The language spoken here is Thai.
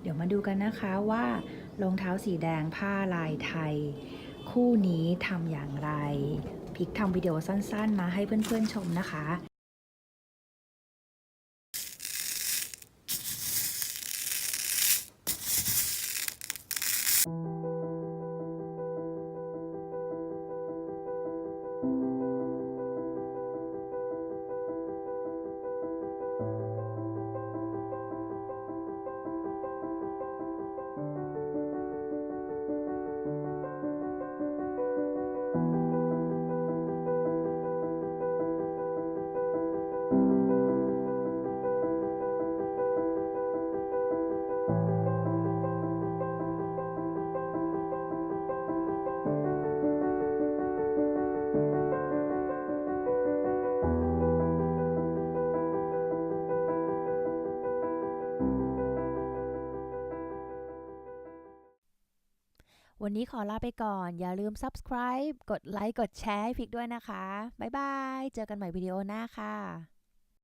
ดี๋ยวมาดูกันนะคะว่ารองเท้าสีแดงผ้าลายไทยคู่นี้ทำอย่างไรพิกทำวิดีโอสั้นๆมาให้เพื่อนๆชมนะคะวันนี้ขอลาไปก่อนอย่าลืม subscribe กดไลค์กดแชร์ให้พิกด้วยนะคะบ๊ายบายเจอกันใหม่วิดีโอหน้าค่ะ